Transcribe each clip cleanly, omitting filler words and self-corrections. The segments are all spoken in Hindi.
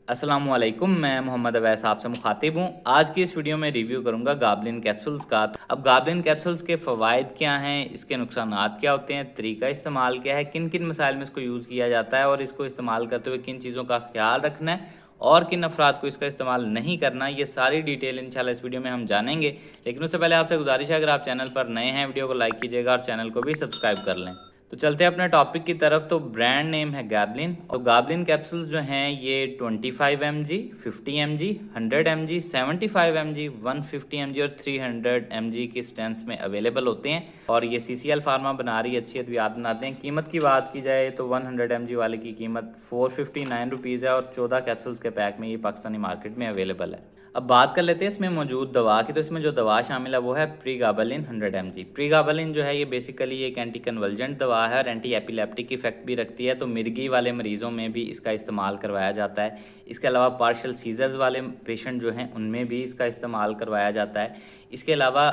अस्सलामुअलैकुम, मैं मोहम्मद अवैस आपसे मुखातिब हूँ। आज की इस वीडियो में रिव्यू करूँगा गाबलिन कैप्सूल्स का। अब गाबलिन कैप्सूल्स के फ़वाइद क्या हैं, इसके नुकसानात क्या होते हैं, तरीका इस्तेमाल क्या है, किन किन मसाइल में इसको यूज़ किया जाता है और इसको इस्तेमाल करते हुए किन चीज़ों का ख्याल रखना है और किन अफराद को इसका इस्तेमाल नहीं करना, ये सारी डिटेल इंशाल्लाह इस वीडियो में हम जानेंगे। लेकिन उससे पहले आपसे गुजारिश है, अगर आप चैनल पर नए हैं वीडियो को लाइक कीजिएगा और चैनल को भी सब्सक्राइब कर लें। तो चलते हैं अपने टॉपिक की तरफ। तो ब्रांड नेम है गैबलिन और गाबलिन कैप्सूल्स जो हैं ये 25 mg, 50 mg, 100 mg, 75 mg, 150 mg और 300 mg की स्ट्रेंथ्स में अवेलेबल होते हैं और ये CCL फार्मा बना रही है, अच्छी अद्वियात बनाते हैं। कीमत की बात की जाए तो 100 mg वाले की कीमत 459 रुपीज़ है और 14 कैप्सूल्स के पैक में ये पाकिस्तानी मार्केट में अवेलेबल है। अब बात कर लेते हैं इसमें मौजूद दवा की। तो इसमें जो दवा शामिल है वो है प्रीगाबालिन 100 mg। प्रीगाबालिन जो है ये बेसिकली एक एंटी कन्वल्जेंट दवा है और एंटी एपिलेप्टिक इफेक्ट भी रखती है। तो मिर्गी वाले मरीज़ों में भी इसका इस्तेमाल करवाया जाता है। इसके अलावा पार्शल सीजर्स वाले पेशेंट जो हैं उनमें भी इसका इस्तेमाल करवाया जाता है। इसके अलावा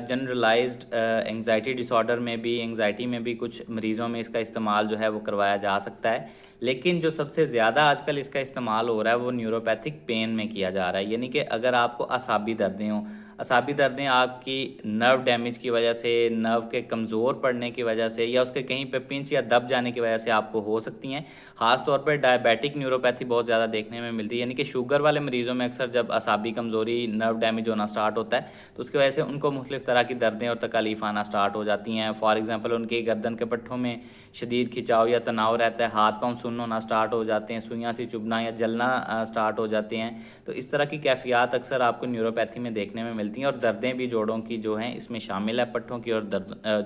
जनरलाइज्ड एंग्जाइटी डिसऑर्डर में भी, एंग्जाइटी में भी कुछ मरीज़ों में इसका इस्तेमाल जो है वो करवाया जा सकता है। लेकिन जो सबसे ज़्यादा आजकल इसका इस्तेमाल हो रहा है वो न्यूरोपैथिक पेन में किया जा रहा है, यानी कि अगर आपको असाबी दर्दें हों, असाबी दर्दें आपकी नर्व डैमेज की वजह से, नर्व के कमज़ोर पड़ने की वजह से या उसके कहीं पे पिंच या दब जाने की वजह से आपको हो सकती हैं। ख़ास तौर पर डायबिटिक न्यूरोपैथी बहुत ज़्यादा देखने में मिलती है, यानी कि शुगर वाले मरीज़ों में अक्सर जब असाबी कमज़ोरी, नर्व डैमेज होना स्टार्ट होता है तो उसकी वजह से उनको मुख्तलिफ़ तरह की दर्दें और तकालीफ आना स्टार्ट हो जाती हैं। फॉर एग्ज़ाम्पल उनके गर्दन के पट्ठों में शदीद खिंचाव या तनाव रहता है, हाथ पाँव सुन्न होना स्टार्ट हो जाते हैं, सुइयाँ सी चुभना या जलना स्टार्ट हो जाते हैं। तो इस तरह की कैफियत अक्सर आपको न्यूरोपैथी में देखने में मिलती हैं और दर्दें भी जोड़ों की जो हैं इसमें शामिल है, पट्ठों की और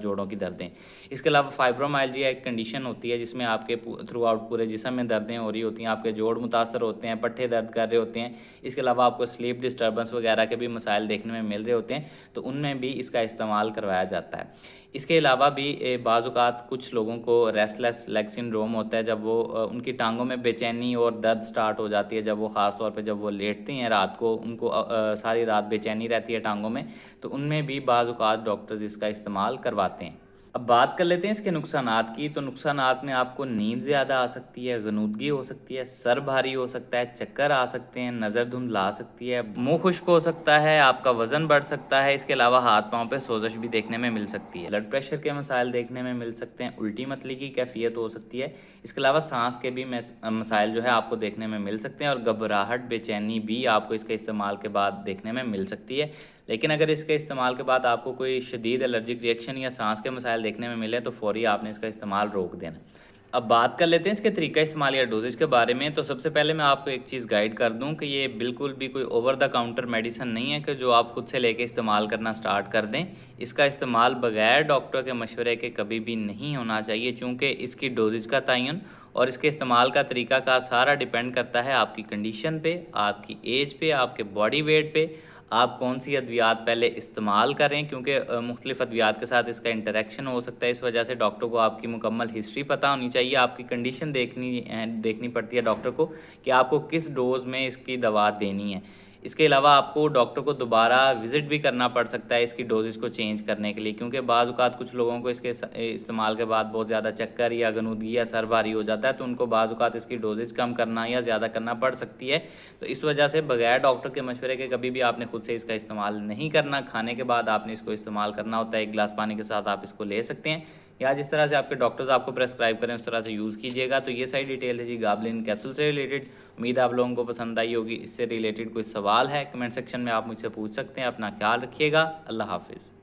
जोड़ों की दर्दें। इसके अलावा फाइब्रोमाइल्जिया एक कंडीशन होती है जिसमें आपके थ्रू आउट पूरे जिस्म में दर्दें हो रही होती हैं, आपके जोड़ मुतासर होते हैं, पट्ठे दर्द कर रहे होते हैं। इसके अलावा आपको स्लीप डिस्टर्बेंस वगैरह के भी मसाइल देखने में मिल रहे होते हैं, तो उनमें भी इसका इस्तेमाल करवाया जाता है। इसके अलावा भी बाज़ औक़ात कुछ लोगों को रेस्टलेस लेग सिंड्रोम होता है, जब वो उनकी टांगों में बेचैनी और दर्द स्टार्ट हो जाती है, जब वो ख़ास तौर पे जब वो लेटते हैं रात को, उनको सारी रात बेचैनी रहती है टांगों में, तो उनमें भी बाज़ औक़ात डॉक्टर्स इसका इस्तेमाल करवाते हैं। अब बात कर लेते हैं इसके नुकसानात की। तो नुकसानात में आपको नींद ज़्यादा आ सकती है, गनूदगी हो सकती है, सर भारी हो सकता है, चक्कर आ सकते हैं, नज़र धुंधला आ सकती है, मुंह खुश्क हो सकता है, आपका वज़न बढ़ सकता है। इसके अलावा हाथ पाँव पे सोजश भी देखने में मिल सकती है, ब्लड प्रेशर के मसाइल देखने में मिल सकते हैं, उल्टी मतली की कैफियत हो सकती है। इसके अलावा सांस के भी मसाइल जो है आपको देखने में मिल सकते हैं और घबराहट, बेचैनी भी आपको इसके इस्तेमाल के बाद देखने में मिल सकती है। लेकिन अगर इसके इस्तेमाल के बाद आपको कोई शदीद एलर्जिक रिएक्शन या सांस के मसाइल देखने में मिले तो फ़ौरी आपने इसका इस्तेमाल रोक देना। अब बात कर लेते हैं इसके तरीका इस्तेमाल या डोजेज के बारे में। तो सबसे पहले मैं आपको एक चीज़ गाइड कर दूं कि ये बिल्कुल भी कोई ओवर द काउंटर मेडिसिन नहीं है कि जो आप खुद से लेके इस्तेमाल करना स्टार्ट कर दें। इसका इस्तेमाल बगैर डॉक्टर के मशवरे के कभी भी नहीं होना चाहिए, चूँकि इसकी डोजेज का तयन और इसके इस्तेमाल का तरीकाकार सारा डिपेंड करता है आपकी कंडीशन पे, आपकी एज पे, आपके बॉडी वेट पे, आप कौन सी अद्वियात पहले इस्तेमाल करें, क्योंकि मुख्तलिफ़ अद्वियात के साथ इसका इंटरेक्शन हो सकता है। इस वजह से डॉक्टर को आपकी मुकम्मल हिस्ट्री पता होनी चाहिए, आपकी कंडीशन देखनी पड़ती है डॉक्टर को कि आपको किस डोज़ में इसकी दवा देनी है। इसके अलावा आपको डॉक्टर को दोबारा विज़िट भी करना पड़ सकता है इसकी डोजेज़ को चेंज करने के लिए, क्योंकि बाज़ औक़ात कुछ लोगों को इसके इस्तेमाल के बाद बहुत ज़्यादा चक्कर या गनूदगी या सर भारी हो जाता है, तो उनको बाज़ औक़ात इसकी डोजेज़ कम करना या ज़्यादा करना पड़ सकती है। तो इस वजह से बगैर डॉक्टर के मशवरे के कभी भी आपने खुद से इसका इस्तेमाल नहीं करना। खाने के बाद आपने इसको इस्तेमाल करना होता है, 1 गिलास पानी के साथ आप इसको ले सकते हैं या जिस तरह से आपके डॉक्टर्स आपको प्रेस्क्राइब करें उस तरह से यूज़ कीजिएगा। तो ये सारी डिटेल है जी गाबलिन कैप्सूल से रिलेटेड। उम्मीद है आप लोगों को पसंद आई होगी। इससे रिलेटेड कोई सवाल है कमेंट सेक्शन में आप मुझसे पूछ सकते हैं। अपना ख्याल रखिएगा। अल्लाह हाफिज़।